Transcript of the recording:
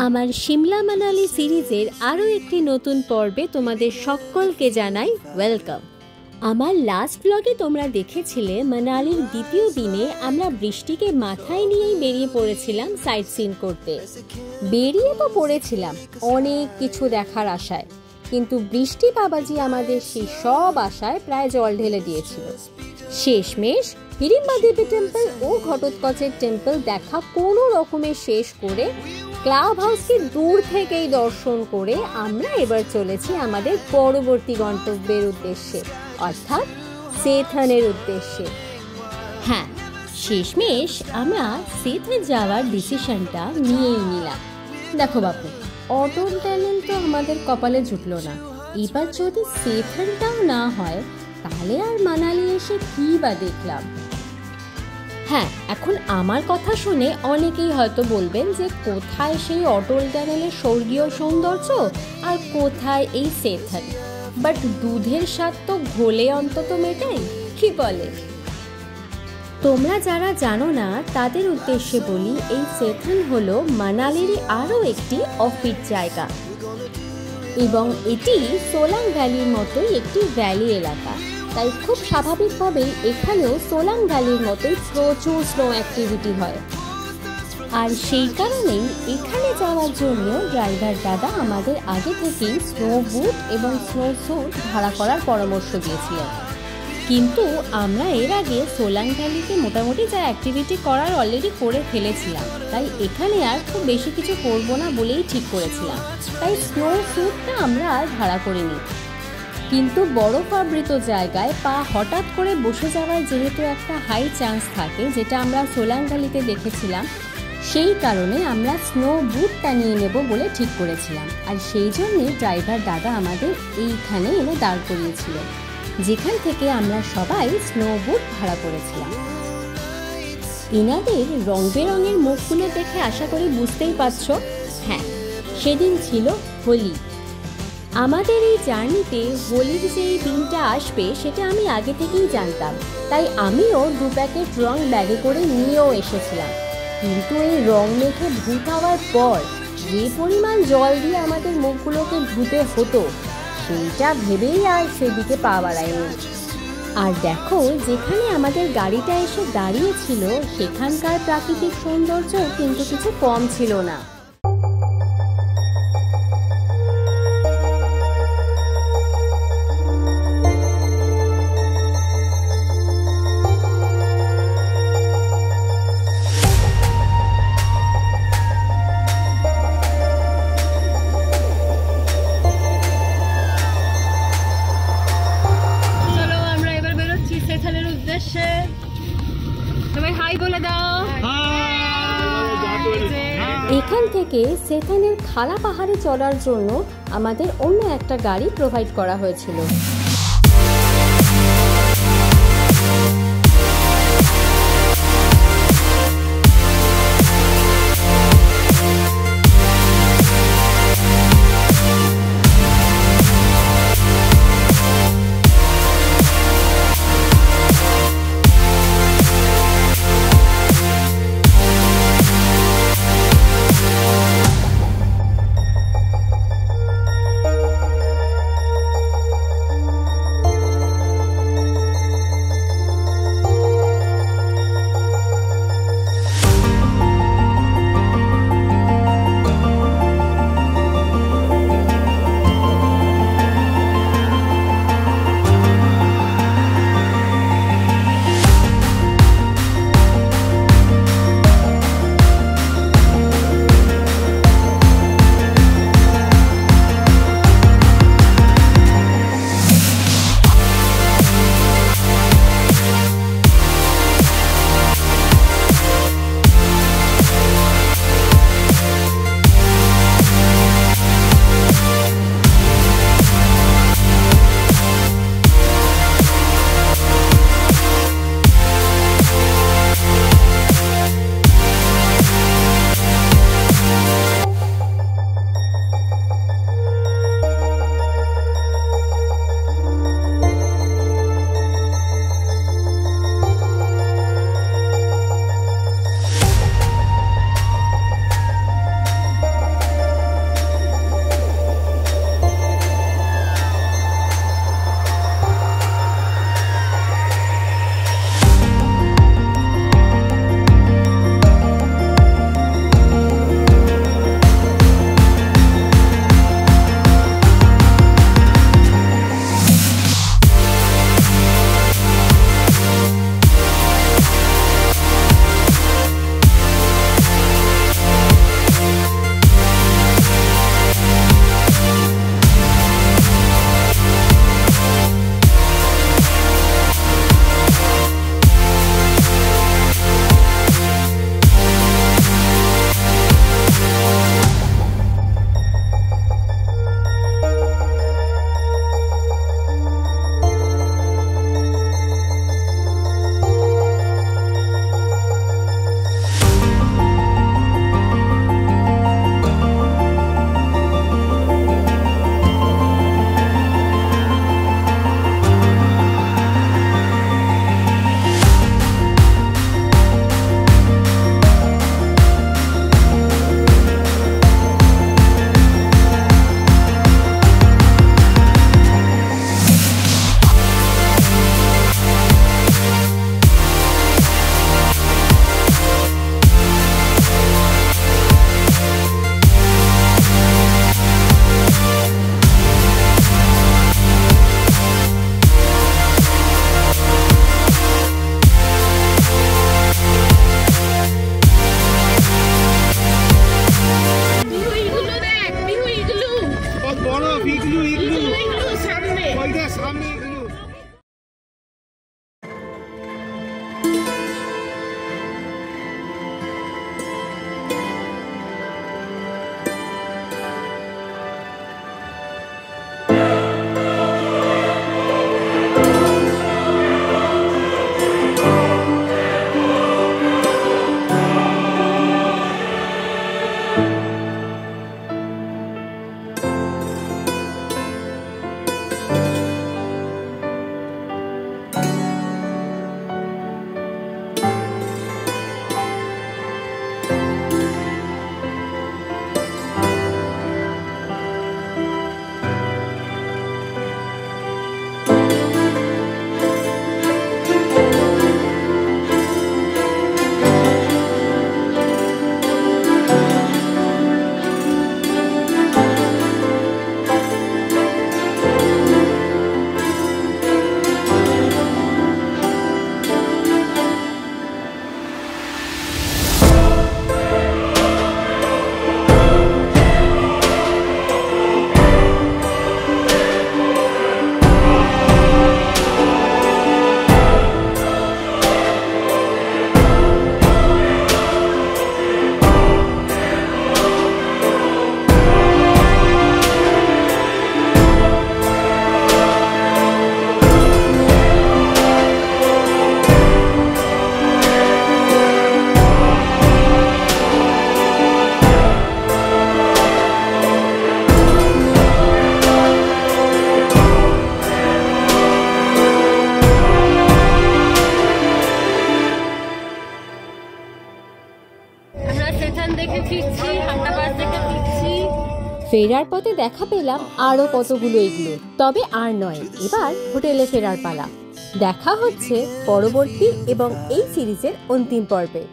আমার সিমলা মানালি সিরিজের আরও একটি নতুন পর্বে তোমাদের সকলকে জানাই ওয়েলকাম। আমার লাস্ট ব্লগে তোমরা দেখেছিলে মানালির দ্বিতীয় দিনে আমরা বৃষ্টিকে মাথায় নিয়েই বেরিয়ে পড়েছিলাম সাইট সিন করতে। বেরিয়ে তো পড়েছিলাম অনেক কিছু দেখার আশায়, কিন্তু বৃষ্টি বাবাজি আমাদের সেই সব আশায় প্রায় জল ঢেলে দিয়েছিল। শেষমেশ হিড়িম্বা দেবী টেম্পল ও ঘটোৎকচের টেম্পল দেখা কোনো রকমের শেষ করে ক্লাব হাউসকে দূর থেকেই দর্শন করে আমরা এবার চলেছি আমাদের পরবর্তী গন্তব্যের উদ্দেশ্যে, অর্থাৎ সেথানের উদ্দেশ্যে। হ্যাঁ, শেষমেশ আমরা সেথে যাওয়ার ডিসিশনটা নিয়েই নিলাম। দেখো বাপু, অটল টানেল তো আমাদের কপালে জুটলো না, এবার যদি সেথানটাও না হয় তাহলে আর মানালি এসে কি বা দেখলাম। হ্যাঁ, এখন আমার কথা শুনে অনেকেই হয়তো বলবেন যে কোথায় সেই অটল টানেলের স্বর্গীয় সৌন্দর্য আর কোথায় এই সেথান, বাট দুধের স্বাদ তো ঘোলে অন্তত মেটাই, কি বলে? তোমরা যারা জানো না তাদের উদ্দেশ্যে বলি, এই সেথান হলো মানালিরই আরও একটি অফবিট জায়গা এবং এটি সোলাং ভ্যালির মতোই একটি ভ্যালি এলাকা। তাই খুব স্বাভাবিকভাবেই এখানেও সোলাং ভ্যালির মতোই প্রচুর স্নো অ্যাক্টিভিটি হয়। আর সেই কারণেই এখানে যাওয়ার জন্য ড্রাইভার দাদা আমাদের আগে থেকেই স্নো বুট এবং স্নো স্যুট ভাড়া করার পরামর্শ দিয়েছিলেন। কিন্তু আমরা এর আগে সোলাং ভ্যালিতে মোটামুটি যা অ্যাক্টিভিটি করার অলরেডি করে ফেলেছিলাম, তাই এখানে আর খুব বেশি কিছু করবো না বলেই ঠিক করেছিলাম। তাই স্নো স্যুটটা আমরা আর ভাড়া করিনি। কিন্তু বরফাবৃত জায়গায় পা হঠাৎ করে বসে যাওয়ার যেহেতু একটা হাই চান্স থাকে, যেটা আমরা সোলাং ভ্যালিতে দেখেছিলাম, সেই কারণে আমরা স্নো বুটটা নিয়ে নেব বলে ঠিক করেছিলাম। আর সেই জন্যে ড্রাইভার দাদা আমাদের এইখানে এনে দাঁড় করিয়েছিল, যেখান থেকে আমরা সবাই স্নো বুট ভাড়া করেছিলাম। এনাদের রং বেরঙের মুখগুলো দেখে আশা করি বুঝতেই পারছো, হ্যাঁ, সেদিন ছিল হোলি। আমাদের এই জার্নিতে হোলির যে দিনটা আসবে সেটা আমি আগে থেকেই জানতাম, তাই আমিও 2 প্যাকেট রং ব্যাগে করে নিয়েও এসেছিলাম। কিন্তু এই রং মেখে ভূত হওয়ার পর যে পরিমাণ জল দিয়ে আমাদের মুখগুলোকে ধুতে হতো, সেইটা ভেবেই আর সেদিকে পা বাড়ায়নি। আর দেখো, যেখানে আমাদের গাড়িটা এসে দাঁড়িয়েছিল সেখানকার প্রাকৃতিক সৌন্দর্য কিন্তু কিছু কম ছিল না। এখান থেকে সেথানের খালা পাহাড়ে চড়ার জন্য আমাদের অন্য একটা গাড়ি প্রোভাইড করা হয়েছিল। স্টেশন দেখে ফিরছি, হান্ডা বাস দেখে ফিরছি। ফেরার পথে দেখা পেলাম আরো কতগুলো এগুলো, তবে আর নয়, এবার হোটেলে ফেরার পালা। দেখা হচ্ছে পরবর্তী এবং এই সিরিজের অন্তিম পর্বে।